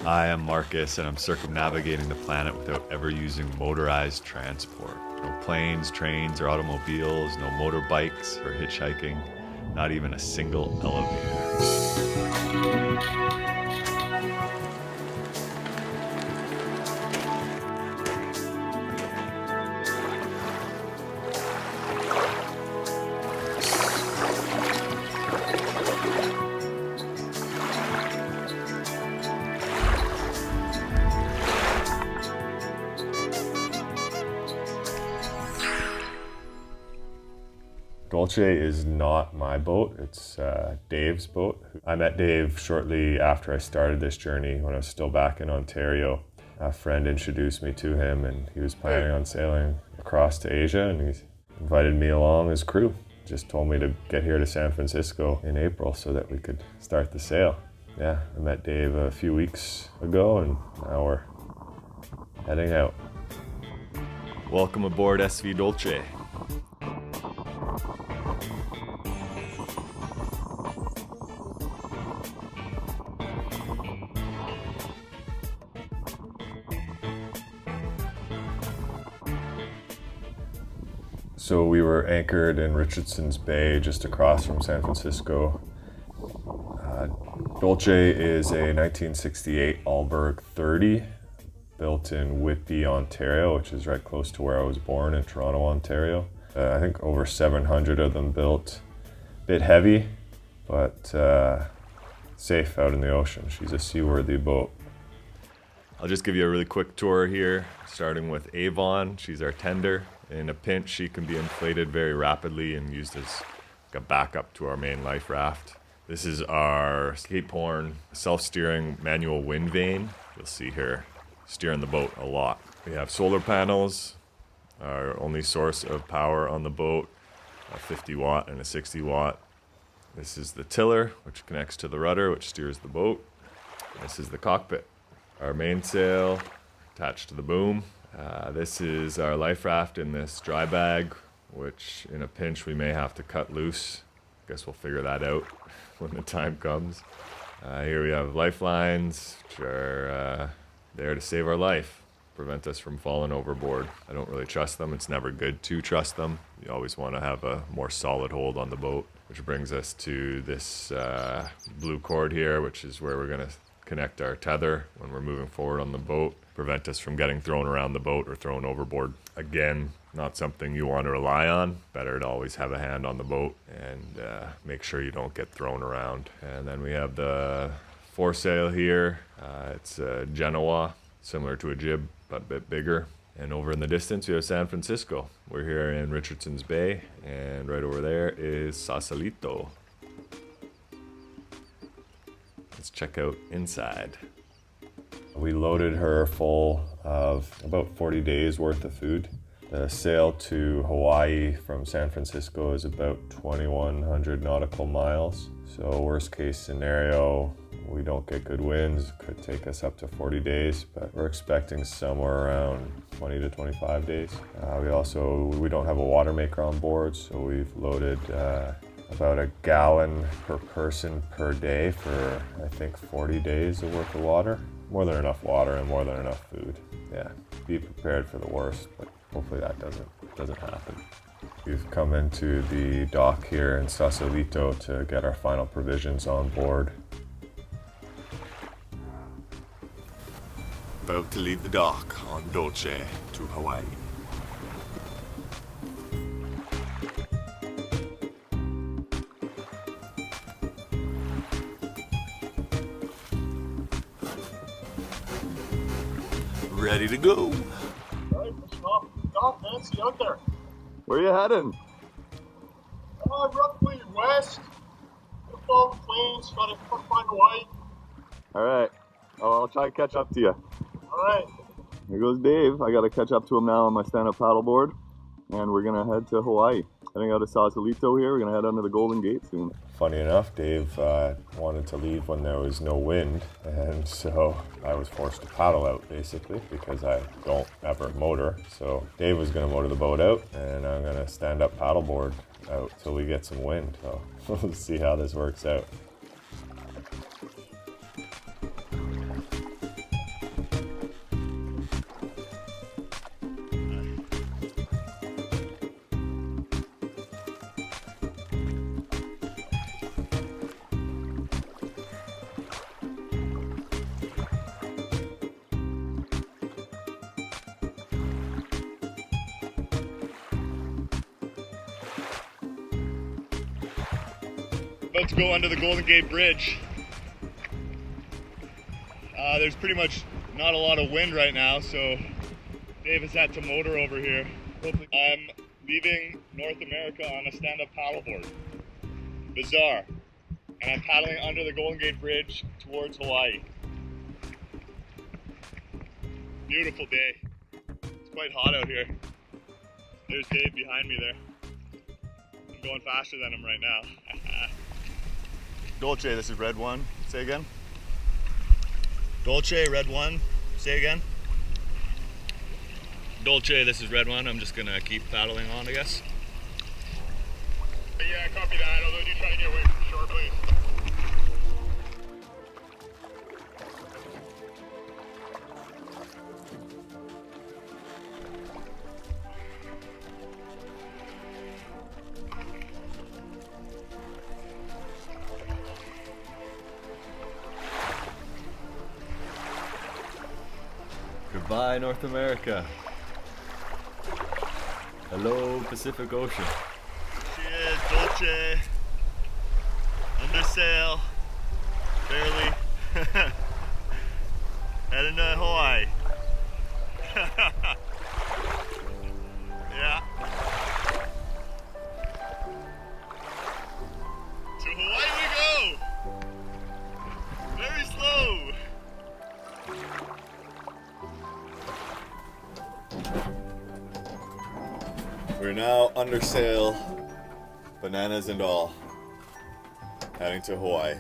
I am Marcus, and I'm circumnavigating the planet without ever using motorized transport. No planes, trains, or automobiles, no motorbikes or hitchhiking, not even a single elevator. Dolce is not my boat, it's Dave's boat. I met Dave shortly after I started this journey when I was still back in Ontario. A friend introduced me to him and he was planning on sailing across to Asia and he invited me along as crew. Just told me to get here to San Francisco in April so that we could start the sail. Yeah, I met Dave a few weeks ago and now we're heading out. Welcome aboard SV Dolce. So we were anchored in Richardson's Bay, just across from San Francisco. Dolce is a 1968 Alberg 30, built in Whitby, Ontario, which is right close to where I was born in Toronto, Ontario. I think over 700 of them built. Bit heavy, but safe out in the ocean. She's a seaworthy boat. I'll just give you a really quick tour here, starting with Avon. She's our tender. In a pinch, she can be inflated very rapidly and used as like a backup to our main life raft. This is our Cape Horn self-steering manual wind vane. You'll see her steering the boat a lot. We have solar panels, our only source of power on the boat, a 50 watt and a 60 watt. This is the tiller, which connects to the rudder, which steers the boat. This is the cockpit. Our mainsail attached to the boom. This is our life raft in this dry bag, which in a pinch we may have to cut loose. Guess we'll figure that out when the time comes. Here we have lifelines, which are there to save our life, prevent us from falling overboard. I don't really trust them. It's never good to trust them. You always want to have a more solid hold on the boat, which brings us to this blue cord here, which is where we're going to connect our tether when we're moving forward on the boat, prevent us from getting thrown around the boat or thrown overboard. Again, not something you want to rely on. Better to always have a hand on the boat and make sure you don't get thrown around. And then we have the foresail here. It's a Genoa, similar to a jib, but a bit bigger. And over in the distance, we have San Francisco. We're here in Richardson's Bay, and right over there is Sausalito. Let's check out inside. We loaded her full of about 40 days worth of food. The sail to Hawaii from San Francisco is about 2,100 nautical miles. So worst case scenario, we don't get good winds, could take us up to 40 days, but we're expecting somewhere around 20 to 25 days. We don't have a water maker on board, so we've loaded about a gallon per person per day for, I think, 40 days of worth of water. More than enough water and more than enough food. Yeah, be prepared for the worst, but hopefully that doesn't happen. We've come into the dock here in Sausalito to get our final provisions on board. About to leave the dock on Dolce to Hawaii. Ready to go. Alright, pushing off the dock, man. See you out there. Where you heading? Roughly west. Gonna follow the plains, gotta find Hawaii. Alright. Oh, I'll try to catch up to you. Alright. Here goes Dave. I gotta catch up to him now on my stand-up paddleboard. And we're gonna head to Hawaii. Heading out of Sausalito here. We're gonna head under the Golden Gate soon. Funny enough, Dave wanted to leave when there was no wind, and so I was forced to paddle out basically because I don't ever motor. So Dave was gonna motor the boat out, and I'm gonna stand up paddleboard out till we get some wind. So we'll see how this works out. About to go under the Golden Gate Bridge. There's pretty much not a lot of wind right now, so Dave has had to motor over here. I'm leaving North America on a stand-up paddleboard. Bizarre. And I'm paddling under the Golden Gate Bridge towards Hawaii. Beautiful day. It's quite hot out here. There's Dave behind me there. I'm going faster than him right now. Dolce, this is red one. Say again. Dolce, red one. Say again. Dolce, this is red one. I'm just gonna keep paddling on, I guess. Yeah, copy that. Although you try to get away from shore, please. Goodbye, North America. Hello, Pacific Ocean. She is, Dolce. Under sail. Barely. Heading to Hawaii. Yeah. To Hawaii we go! Very slow. We're now under sail, bananas and all, heading to Hawaii.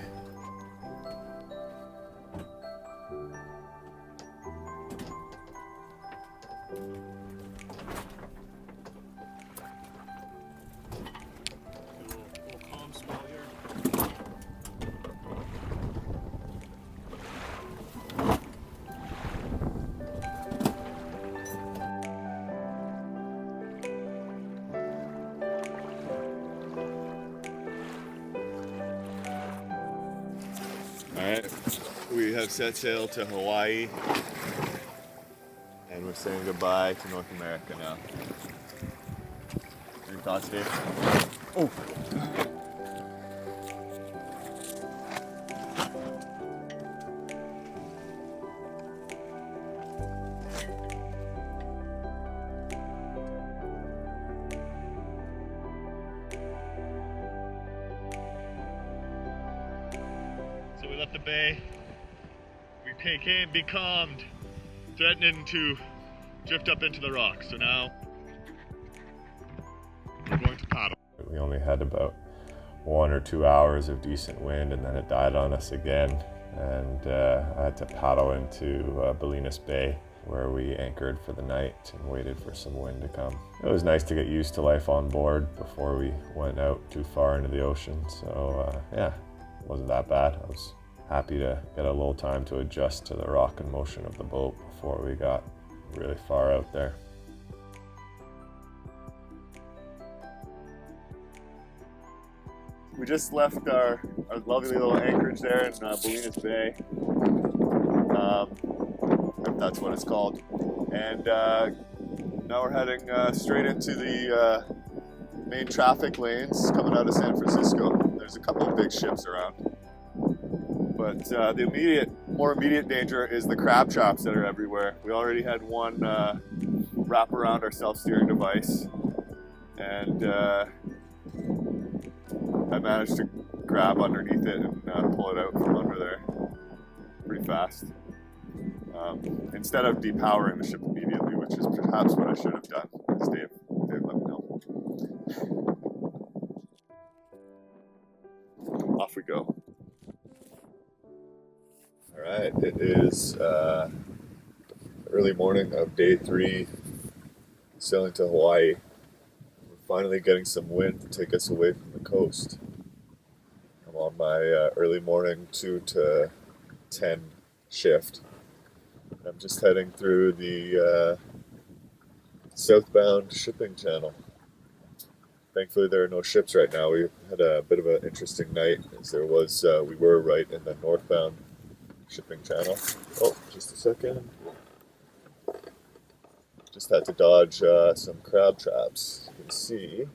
Alright, we have set sail to Hawaii, and we're saying goodbye to North America now. Any thoughts, Dave? Oh! So we left the bay, we became becalmed, threatening to drift up into the rocks. So now we're going to paddle. We only had about 1 or 2 hours of decent wind, and then it died on us again. And I had to paddle into Bolinas Bay, where we anchored for the night and waited for some wind to come. It was nice to get used to life on board before we went out too far into the ocean. So yeah, it wasn't that bad. I was happy to get a little time to adjust to the rock and motion of the boat before we got really far out there. We just left our lovely little anchorage there in Bolinas Bay, if that's what it's called. And now we're heading straight into the main traffic lanes coming out of San Francisco. There's a couple of big ships around. But the more immediate danger is the crab traps that are everywhere. We already had one wrap around our self-steering device, and I managed to grab underneath it and pull it out from under there pretty fast. Instead of depowering the ship immediately, which is perhaps what I should have done. Dave, let me know. Off we go. All right, it is early morning of day 3, sailing to Hawaii. We're finally getting some wind to take us away from the coast. I'm on my early morning 2 to 10 shift. I'm just heading through the southbound shipping channel. Thankfully, there are no ships right now. We had a bit of an interesting night, as there was. We were right in the northbound shipping channel. Oh, just a second. Just had to dodge some crab traps. You can see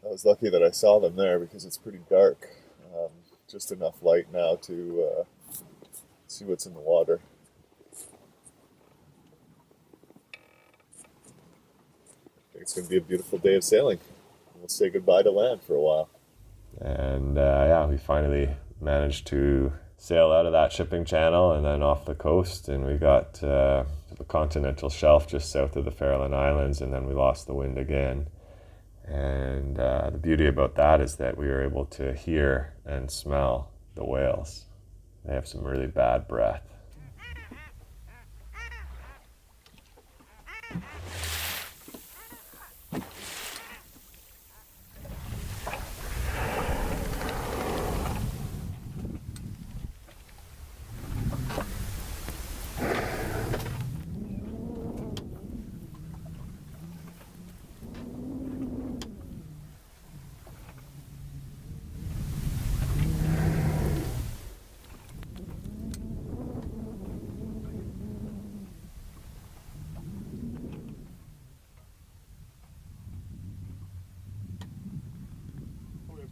I was lucky that I saw them there because it's pretty dark. Just enough light now to see what's in the water. I think it's going to be a beautiful day of sailing. We'll say goodbye to land for a while. And yeah, we finally managed to sail out of that shipping channel and then off the coast, and we got to the continental shelf just south of the Farallon Islands, and then we lost the wind again. And the beauty about that is that we were able to hear and smell the whales. They have some really bad breath.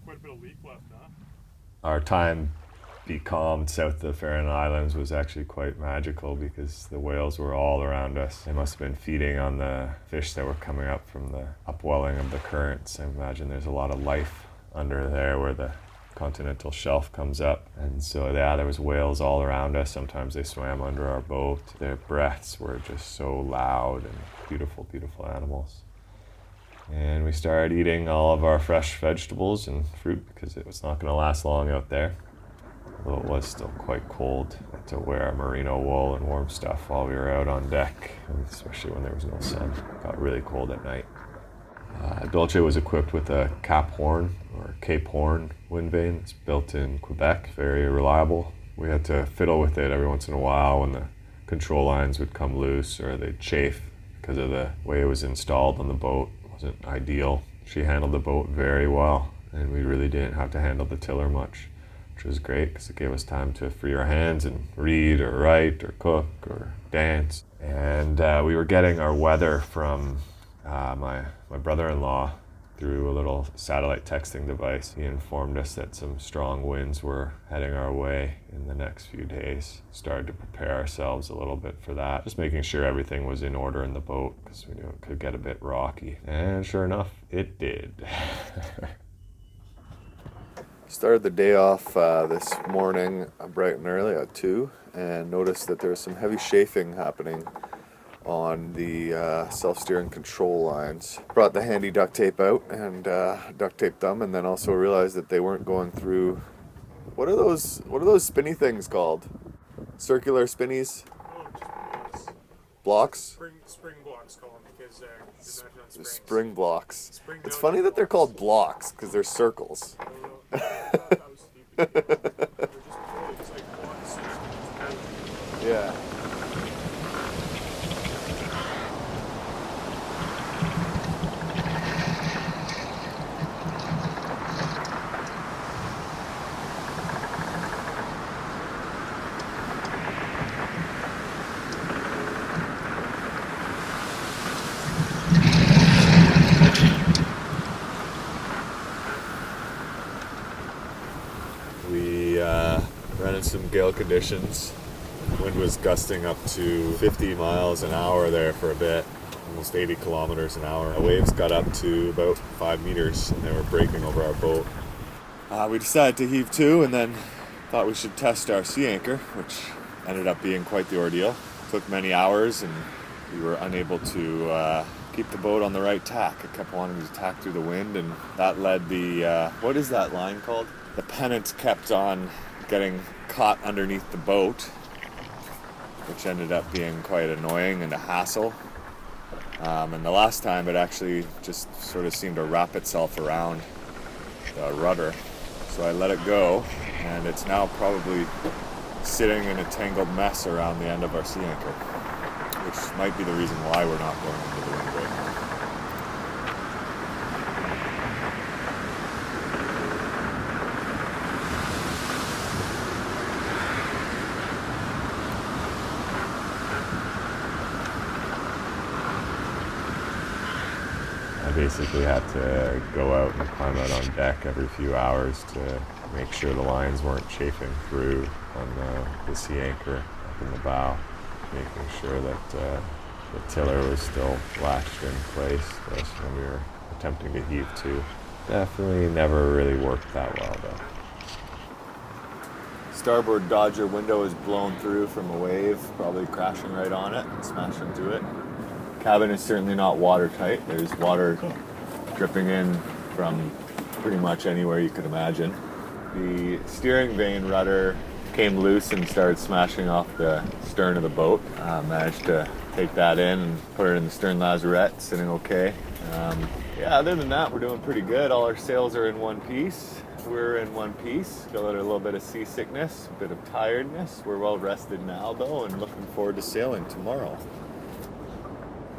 Quite a bit of leak left, huh? Our time becalmed south of the Farallon Islands was actually quite magical because the whales were all around us. They must have been feeding on the fish that were coming up from the upwelling of the currents. I imagine there's a lot of life under there where the continental shelf comes up. And so yeah, there was whales all around us. Sometimes they swam under our boat. Their breaths were just so loud and beautiful, beautiful animals. And we started eating all of our fresh vegetables and fruit because it was not going to last long out there. Although it was still quite cold to wear merino wool and warm stuff while we were out on deck, especially when there was no sun. It got really cold at night. Dolce was equipped with a Cap Horn or Cape Horn wind vane. It's built in Quebec, very reliable. We had to fiddle with it every once in a while when the control lines would come loose or they'd chafe because of the way it was installed on the boat. Wasn't ideal. She handled the boat very well, and we really didn't have to handle the tiller much, which was great because it gave us time to free our hands and read or write or cook or dance. And we were getting our weather from my brother-in-law through a little satellite texting device. He informed us that some strong winds were heading our way in the next few days. Started to prepare ourselves a little bit for that, just making sure everything was in order in the boat because we knew it could get a bit rocky. And sure enough, it did. Started the day off this morning bright and early at 2 and noticed that there was some heavy chafing happening on the self-steering control lines. Brought the handy duct tape out and duct taped them, and then also realized that they weren't going through. What are those spinny things called? Circular spinnies? Blocks? Spring blocks call them because they're not springs. Spring blocks. It's funny that they're called blocks because they're circles. That was stupid. They're just like blocks. Yeah. Ran in some gale conditions. Wind was gusting up to 50 miles an hour there for a bit, almost 80 kilometers an hour. The waves got up to about 5 meters and they were breaking over our boat. We decided to heave to and then thought we should test our sea anchor, which ended up being quite the ordeal. Took many hours and we were unable to keep the boat on the right tack. It kept wanting to tack through the wind, and that led the, what is that line called? The pennant kept on getting caught underneath the boat, which ended up being quite annoying and a hassle. And the last time it actually just sort of seemed to wrap itself around the rudder. So I let it go, and it's now probably sitting in a tangled mess around the end of our sea anchor, which might be the reason why we're not going into the wind right now. basically had to go out and climb out on deck every few hours to make sure the lines weren't chafing through on the sea anchor up in the bow, making sure that the tiller was still latched in place when we were attempting to heave to. Definitely never really worked that well though. Starboard Dodger window is blown through from a wave, probably crashing right on it and smashing through it. Cabin is certainly not watertight. There's water dripping in from pretty much anywhere you could imagine. The steering vane rudder came loose and started smashing off the stern of the boat. Managed to take that in and put it in the stern lazarette, sitting okay. Yeah, other than that, we're doing pretty good. All our sails are in one piece. We're in one piece. Got a little bit of seasickness, a bit of tiredness. We're well rested now though, and looking forward to sailing tomorrow.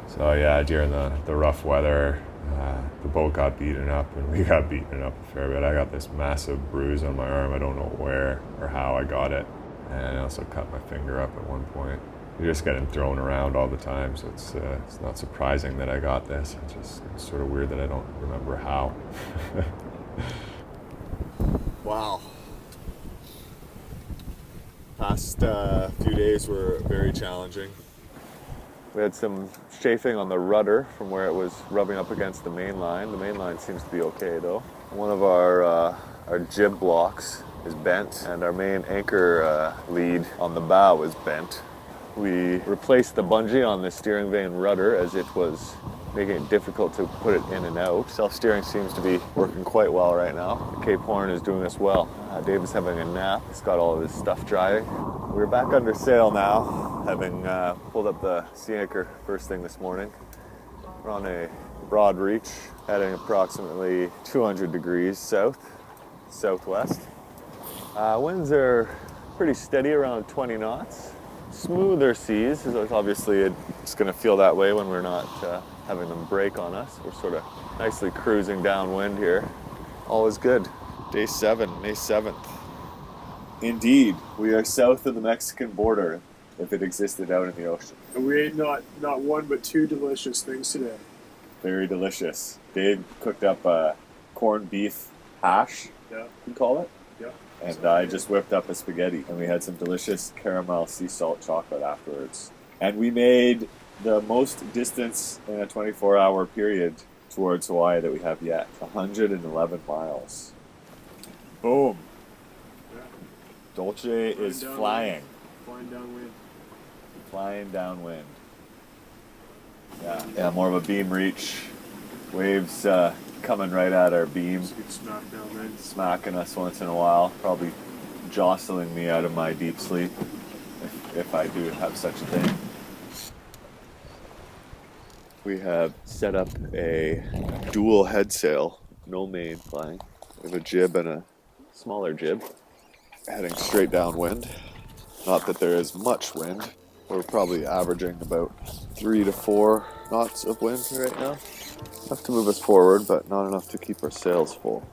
So yeah, during the rough weather, the boat got beaten up and we got beaten up a fair bit. I got this massive bruise on my arm. I don't know where or how I got it. And I also cut my finger up at one point. You're just getting thrown around all the time, so it's not surprising that I got this. It's sort of weird that I don't remember how. Wow. Past few days were very challenging. We had some chafing on the rudder from where it was rubbing up against the main line. The main line seems to be okay though. One of our jib blocks is bent, and our main anchor lead on the bow is bent. We replaced the bungee on the steering vane rudder as it was making it difficult to put it in and out. Self-steering seems to be working quite well right now. The Cape Horn is doing us well. Dave is having a nap. He's got all of his stuff drying. We're back under sail now, having pulled up the sea anchor first thing this morning. We're on a broad reach, heading approximately 200 degrees southwest. Winds are pretty steady, around 20 knots. Smoother seas, obviously it's going to feel that way when we're not having them break on us. We're sort of nicely cruising downwind here. All is good. Day 7, May 7th. Indeed, we are south of the Mexican border, if it existed out in the ocean. And we ate not one but two delicious things today. Very delicious. Dave cooked up a corned beef hash, Yeah. you call it? Yeah. And I just whipped up a spaghetti, and we had some delicious caramel sea salt chocolate afterwards. And we made the most distance in a 24-hour period towards Hawaii that we have yet. 111 miles. Boom. Yeah. Dolce is flying. Flying downwind. Flying downwind. Yeah, more of a beam reach. Waves coming right at our beam. Just get smacked downwind. Smacking us once in a while, probably jostling me out of my deep sleep, if I do have such a thing. We have set up a dual head sail, no main flying. We have a jib and a smaller jib, heading straight downwind. Not that there is much wind. We're probably averaging about 3 to 4 knots of wind right now. Enough to move us forward, but not enough to keep our sails full.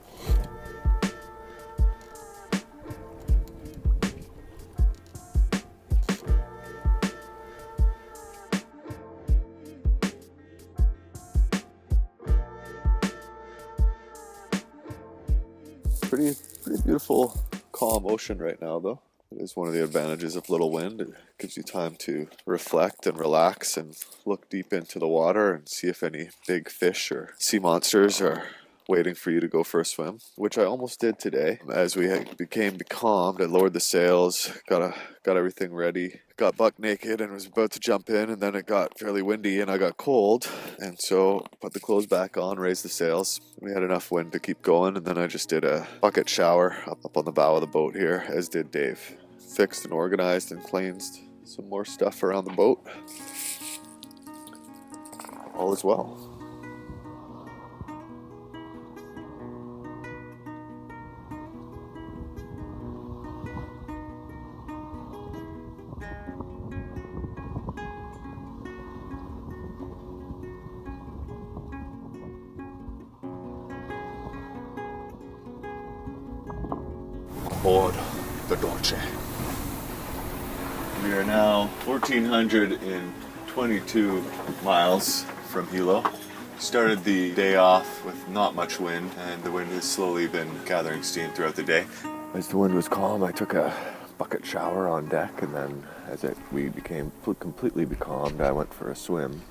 Pretty beautiful, calm ocean right now, though. It is one of the advantages of little wind. It gives you time to reflect and relax and look deep into the water and see if any big fish or sea monsters are waiting for you to go for a swim, which I almost did today. As we became becalmed, I lowered the sails, got everything ready, got buck naked and was about to jump in, and then it got fairly windy and I got cold, and so put the clothes back on, raised the sails. We had enough wind to keep going, and then I just did a bucket shower up on the bow of the boat here, as did Dave. Fixed and organized and cleansed some more stuff around the boat. All is well. Aboard the Dolce. We are now 1,422 miles from Hilo. Started the day off with not much wind, and the wind has slowly been gathering steam throughout the day. As the wind was calm, I took a bucket shower on deck, and then as we became completely becalmed, I went for a swim.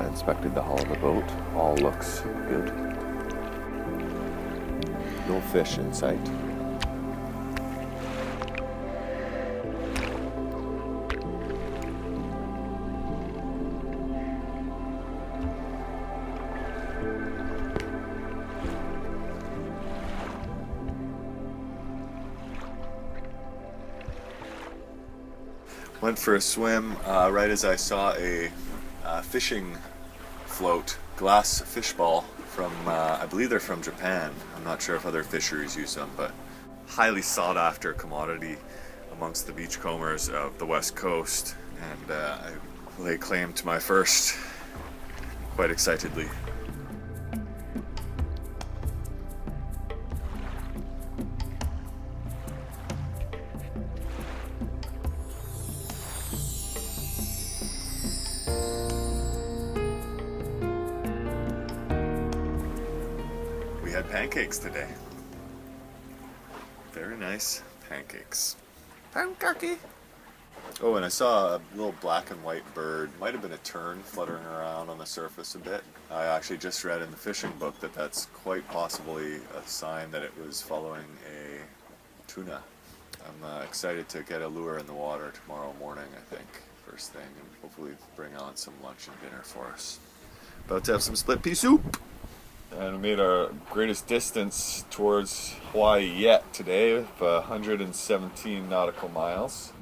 Inspected the hull of the boat. All looks good. No fish in sight. Went for a swim right as I saw a fishing float, glass fish ball from, I believe they're from Japan. I'm not sure if other fisheries use them, but highly sought after commodity amongst the beachcombers of the West Coast. And I lay claim to my first quite excitedly. We had pancakes today. Very nice pancakes. Pancake. Oh, and I saw a little black and white bird. Might have been a tern fluttering around on the surface a bit. I actually just read in the fishing book that that's quite possibly a sign that it was following a tuna. I'm excited to get a lure in the water tomorrow morning, I think, first thing, and hopefully bring on some lunch and dinner for us. About to have some split pea soup. And we made our greatest distance towards Hawaii yet today of 117 nautical miles.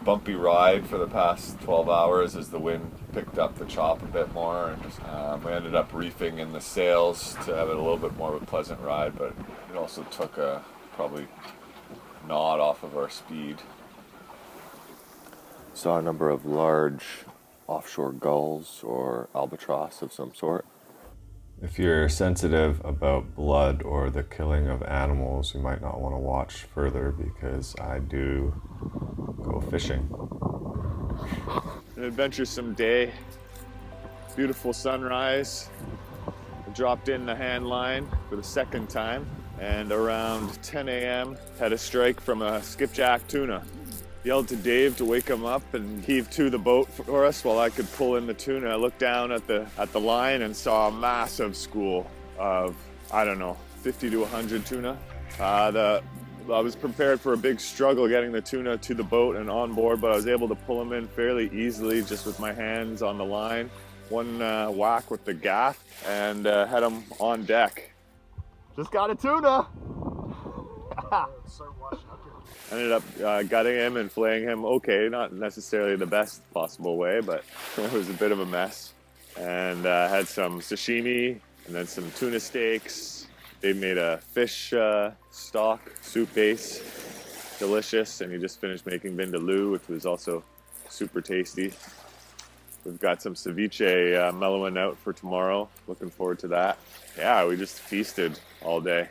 Bumpy ride for the past 12 hours as the wind picked up the chop a bit more, and we ended up reefing in the sails to have it a little bit more of a pleasant ride, but it also took a probably knot off of our speed. Saw a number of large offshore gulls or albatross of some sort. If you're sensitive about blood or the killing of animals, you might not want to watch further because I do go fishing. An adventuresome day, beautiful sunrise. I dropped in the hand line for the second time, and around 10 a.m. had a strike from a skipjack tuna. Yelled to Dave to wake him up and heave to the boat for us while I could pull in the tuna. I looked down at the line and saw a massive school of, I don't know, 50 to 100 tuna. I was prepared for a big struggle getting the tuna to the boat and on board, but I was able to pull them in fairly easily just with my hands on the line. One whack with the gaff and had them on deck. Just got a tuna! Start washing up here. Ended up gutting him and filleting him okay, not necessarily the best possible way, but it was a bit of a mess. And had some sashimi and then some tuna steaks. They made a fish stock soup base, delicious, and he just finished making vindaloo, which was also super tasty. We've got some ceviche mellowing out for tomorrow. Looking forward to that. Yeah, we just feasted all day.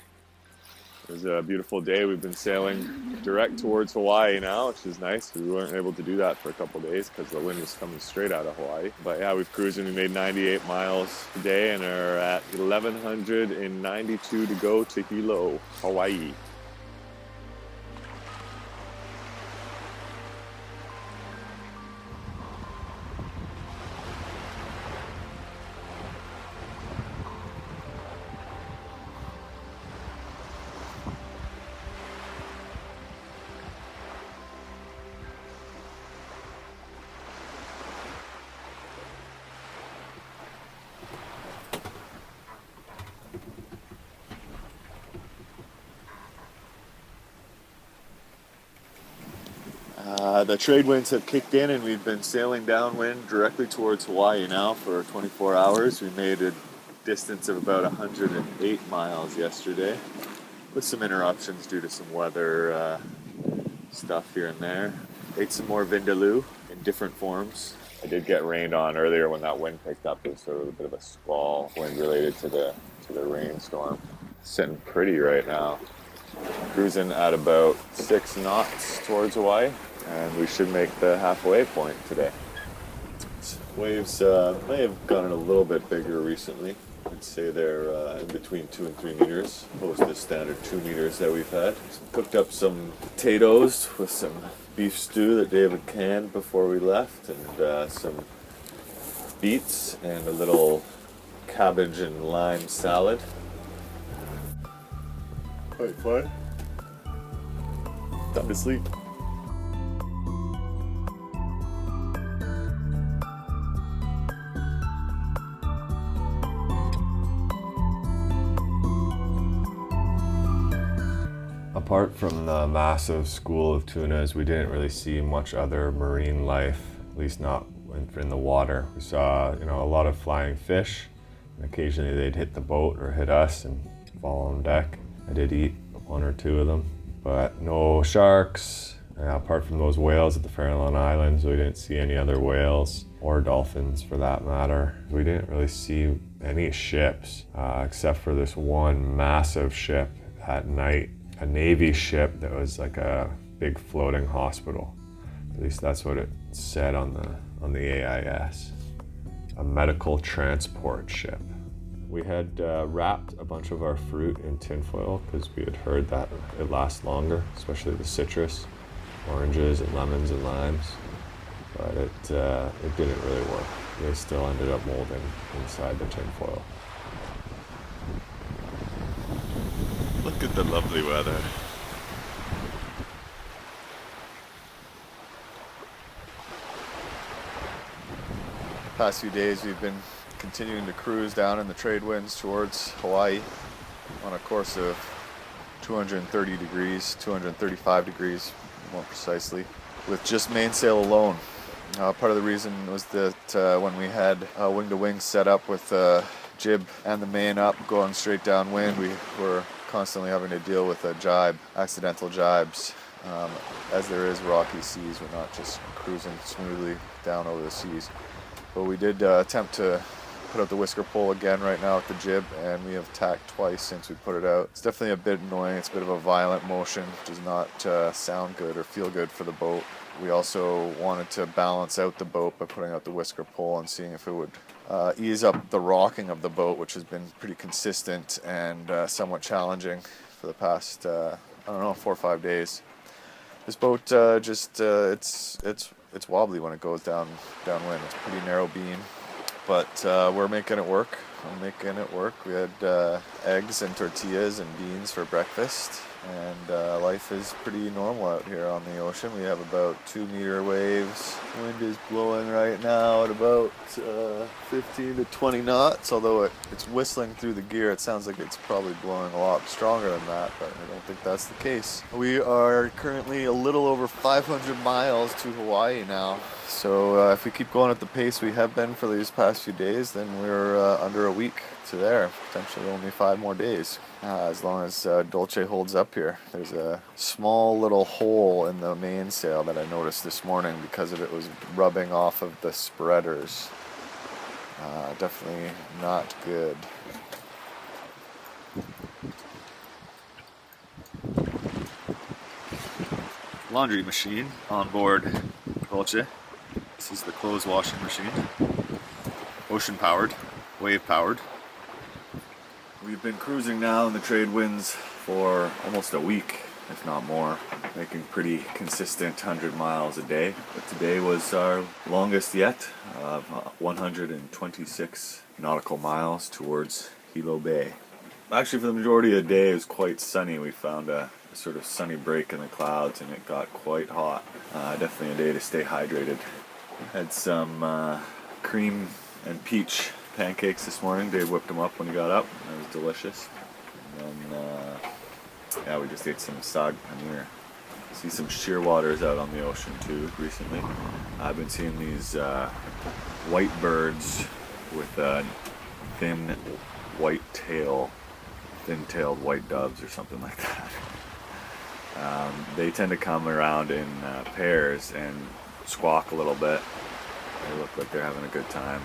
It was a beautiful day. We've been sailing direct towards Hawaii now, which is nice. We weren't able to do that for a couple of days because the wind was coming straight out of Hawaii. But yeah, we've cruised and we made 98 miles today and are at 1,192 to go to Hilo, Hawaii. The trade winds have kicked in and we've been sailing downwind directly towards Hawaii now for 24 hours. We made a distance of about 108 miles yesterday with some interruptions due to some weather stuff here and there. Ate some more vindaloo in different forms. I did get rained on earlier when that wind picked up. It was sort of a bit of a squall wind related to the rainstorm. Sitting pretty right now. Cruising at about 6 knots towards Hawaii. And we should make the halfway point today. Waves may have gotten a little bit bigger recently. I'd say they're in between 2 and 3 meters, opposed to the standard 2 meters that we've had. Cooked up some potatoes with some beef stew that David canned before we left, and some beets and a little cabbage and lime salad. Quite fun. Time to sleep. Apart from the massive school of tunas, we didn't really see much other marine life, at least not in the water. We saw, a lot of flying fish, and occasionally they'd hit the boat or hit us and fall on deck. I did eat 1 or 2 of them, but no sharks. Apart from those whales at the Farallon Islands, we didn't see any other whales or dolphins for that matter. We didn't really see any ships except for this one massive ship at night. A Navy ship that was like a big floating hospital. At least that's what it said on the AIS. A medical transport ship. We had wrapped a bunch of our fruit in tinfoil because we had heard that it lasts longer, especially the citrus. oranges and lemons and limes, but it didn't really work. They still ended up molding inside the tinfoil. Look at the lovely weather. Past few days we've been continuing to cruise down in the trade winds towards Hawaii on a course of 230 degrees, 235 degrees more precisely, with just mainsail alone. Part of the reason was that when we had wing-to-wing set up with the jib and the main up going straight downwind, we were constantly having to deal with a jibe, accidental jibes. As there is rocky seas, we're not just cruising smoothly down over the seas. But we did attempt to put out the whisker pole again right now with the jib, and we have tacked twice since we put it out. It's definitely a bit annoying. It's a bit of a violent motion. It does not sound good or feel good for the boat. We also wanted to balance out the boat by putting out the whisker pole and seeing if it would ease up the rocking of the boat, which has been pretty consistent and somewhat challenging for the past, 4 or 5 days. This boat it's wobbly when it goes downwind. It's a pretty narrow beam, but we're making it work. We had eggs and tortillas and beans for breakfast, and life is pretty normal out here on the ocean. We have about 2-meter waves. Wind is blowing right now at about 15 to 20 knots, although it's whistling through the gear. It sounds like it's probably blowing a lot stronger than that, but I don't think that's the case. We are currently a little over 500 miles to Hawaii now. So if we keep going at the pace we have been for these past few days, then we're under a week to there, potentially only 5 more days, as long as Dolce holds up here. There's a small little hole in the mainsail that I noticed this morning because of it was rubbing off of the spreaders. Definitely not good. Laundry machine on board Dolce. This is the clothes washing machine. Ocean powered, wave powered. We've been cruising now in the trade winds for almost a week, if not more, making pretty consistent 100 miles a day. But today was our longest yet, 126 nautical miles towards Hilo Bay. Actually, for the majority of the day, it was quite sunny. We found a sort of sunny break in the clouds, and it got quite hot. Definitely a day to stay hydrated. Had some cream and peach pancakes this morning. Dave whipped them up when he got up. It was delicious. And then, we just ate some sag paneer. See some shearwaters out on the ocean too recently. I've been seeing these white birds with a thin white tail, thin-tailed white doves or something like that. They tend to come around in pairs and squawk a little bit. They look like they're having a good time.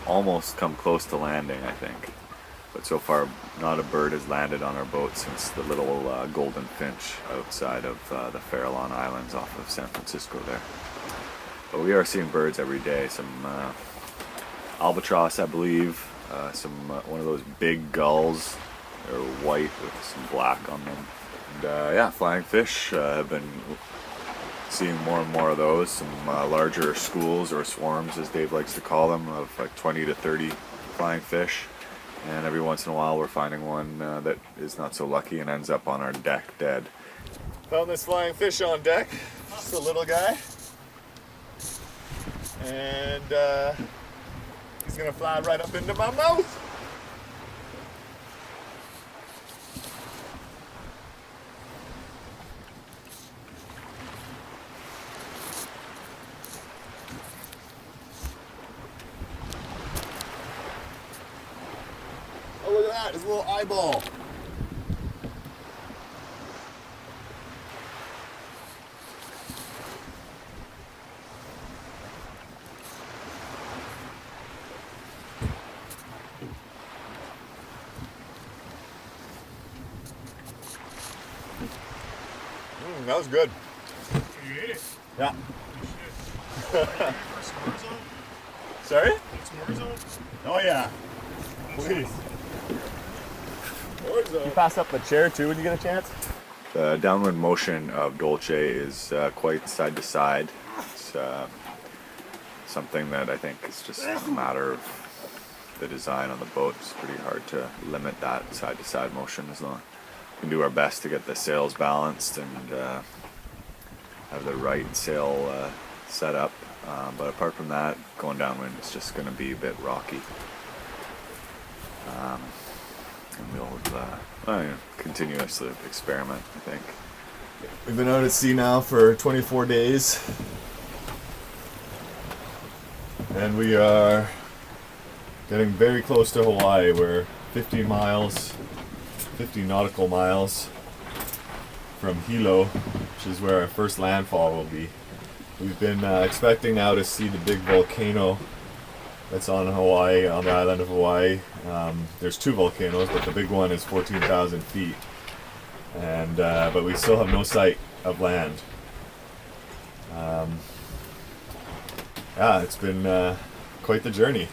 Almost come close to landing, I think. But so far, not a bird has landed on our boat since the little golden finch outside of the Farallon Islands off of San Francisco there. But we are seeing birds every day. Some albatross, I believe. One of those big gulls. They're white with some black on them. And flying fish. Have been seeing more and more of those. Some larger schools or swarms, as Dave likes to call them, of like 20 to 30 flying fish. And every once in a while we're finding one that is not so lucky and ends up on our deck dead. Found this flying fish on deck. Just a little guy. And he's gonna fly right up into my mouth. Oh, look at that, his little eyeball. That was good. You ate it. Yeah. S'mores on? Sorry? S'mores on? Oh yeah. Please. You pass up the chair too when you get a chance? The downwind motion of Dolce is quite side to side. It's something that I think is just a matter of the design on the boat. It's pretty hard to limit that side to side motion. As long as we can do our best to get the sails balanced and have the right sail set up. But apart from that, going downwind is just going to be a bit rocky. And we'll continuously experiment, I think. We've been out at sea now for 24 days. And we are getting very close to Hawaii. We're 50 nautical miles from Hilo, which is where our first landfall will be. We've been expecting now to see the big volcano that's on Hawaii, on the island of Hawaii. There's two volcanoes, but the big one is 14,000 feet. And but we still have no sight of land. Yeah, it's been quite the journey.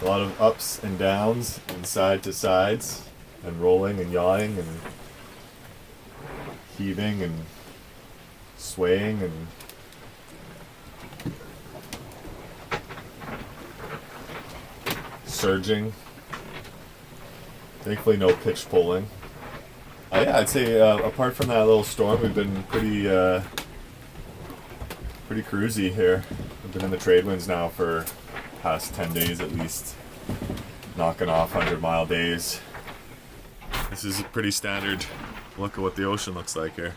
A lot of ups and downs and side to sides and rolling and yawing and heaving and swaying and surging. Thankfully no pitch pulling. Yeah, I'd say apart from that little storm, we've been pretty cruisy here. We've been in the trade winds now for past 10 days at least, knocking off 100-mile days. This is a pretty standard look at what the ocean looks like here.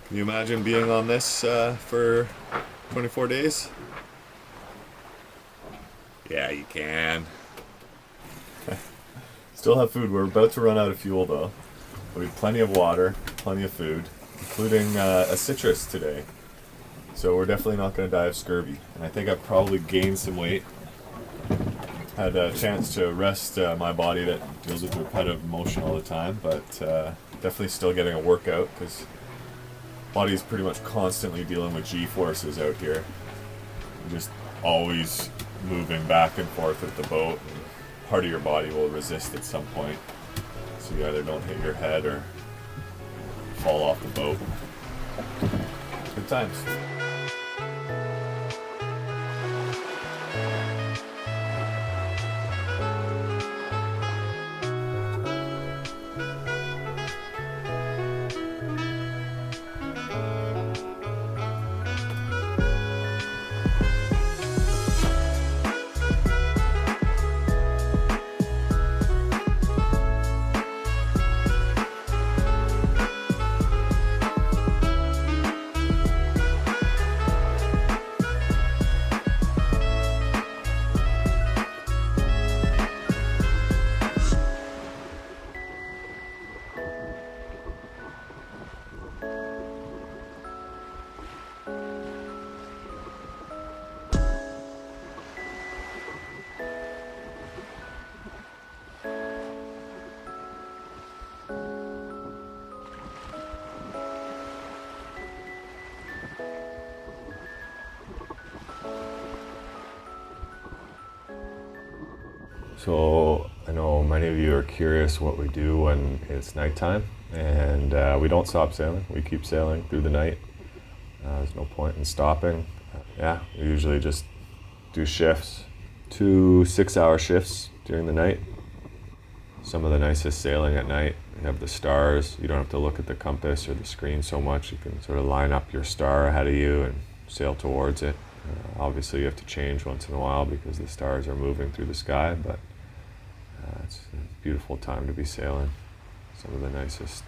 Can you imagine being on this for 24 days? Yeah, you can. Still have food. We're about to run out of fuel though. We have plenty of water, plenty of food, including a citrus today. So we're definitely not going to die of scurvy. And I think I've probably gained some weight. Had a chance to rest my body that deals with repetitive motion all the time, but definitely still getting a workout because body's pretty much constantly dealing with G-forces out here. You're just always moving back and forth with the boat. And part of your body will resist at some point. So you either don't hit your head or fall off the boat. Good times. So I know many of you are curious what we do when it's nighttime, and we don't stop sailing. We keep sailing through the night. There's no point in stopping. Yeah, we usually just do shifts, 2 6-hour shifts during the night. Some of the nicest sailing at night. You have the stars. You don't have to look at the compass or the screen so much. You can sort of line up your star ahead of you and sail towards it. Obviously you have to change once in a while because the stars are moving through the sky, but it's a beautiful time to be sailing. Some of the nicest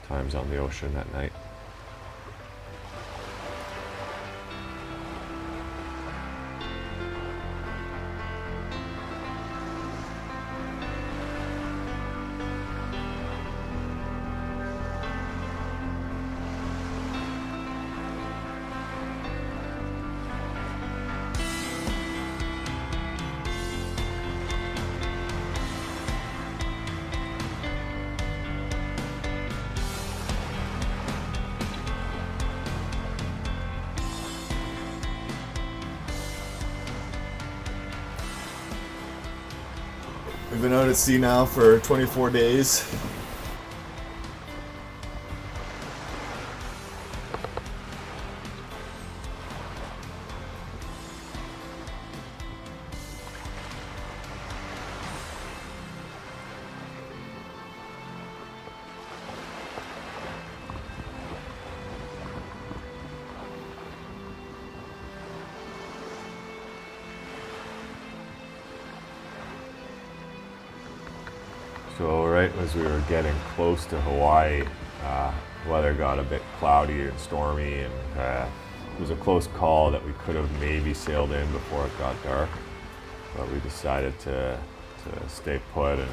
times on the ocean at night. We've been out at sea now for 24 days. So right as we were getting close to Hawaii, weather got a bit cloudy and stormy, and it was a close call that we could have maybe sailed in before it got dark. But we decided to stay put and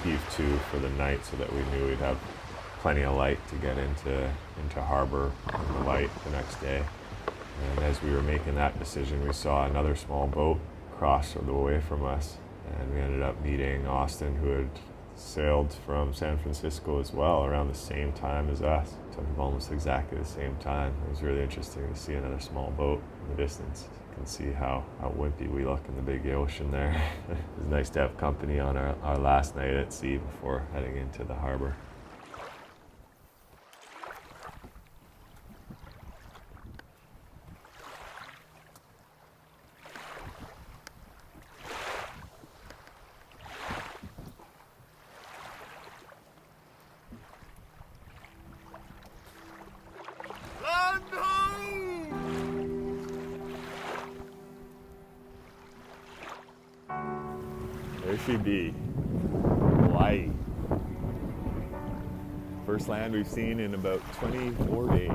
heave to for the night so that we knew we'd have plenty of light to get into harbor in the light the next day. And as we were making that decision, we saw another small boat cross the way from us, and we ended up meeting Austin, who had sailed from San Francisco as well around the same time as us. So almost exactly the same time. It was really interesting to see another small boat in the distance. You can see how wimpy we look in the big ocean there. It was nice to have company on our last night at sea before heading into the harbor. There she be, Hawaii. First land we've seen in about 24 days.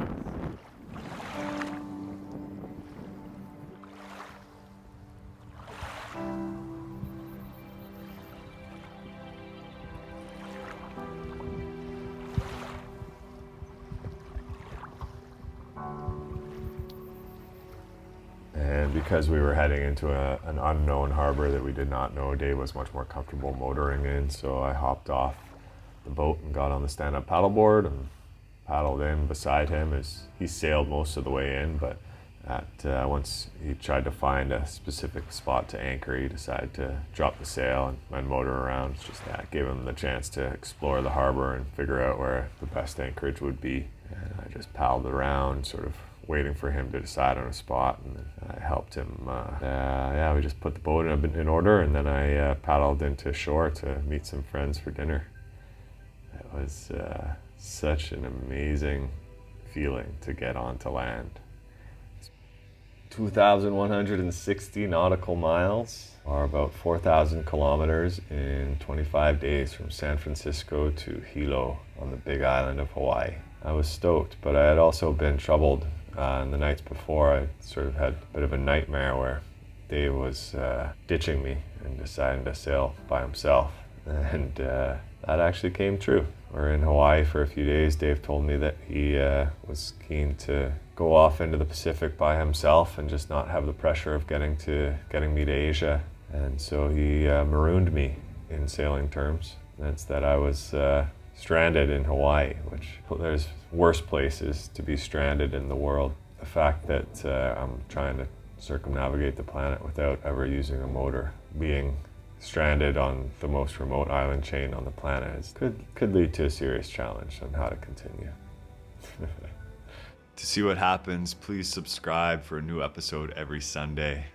And because we were heading into an unknown harbor that we did not know, Dave was much more comfortable motoring in, so I hopped off the boat and got on the stand-up paddleboard and paddled in beside him as he sailed most of the way in, but once he tried to find a specific spot to anchor, he decided to drop the sail and motor around. It's just that gave him the chance to explore the harbor and figure out where the best anchorage would be. And I just paddled around, sort of waiting for him to decide on a spot, and I helped him. We just put the boat in order, and then I paddled into shore to meet some friends for dinner. It was such an amazing feeling to get onto land. 2,160 nautical miles, or about 4,000 kilometers in 25 days from San Francisco to Hilo on the big island of Hawaii. I was stoked, but I had also been troubled in the nights before. I sort of had a bit of a nightmare where Dave was ditching me and deciding to sail by himself. And that actually came true. We're in Hawaii for a few days. Dave told me that he was keen to go off into the Pacific by himself and just not have the pressure of getting me to Asia. And so he marooned me in sailing terms. That's that I was stranded in Hawaii, which there's worse places to be stranded in the world. The fact that I'm trying to circumnavigate the planet without ever using a motor, being stranded on the most remote island chain on the planet could lead to a serious challenge on how to continue. To see what happens, please subscribe for a new episode every Sunday.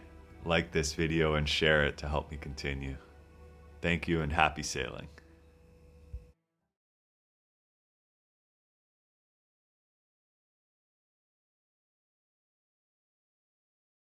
Like this video and share it to help me continue. Thank you and happy sailing.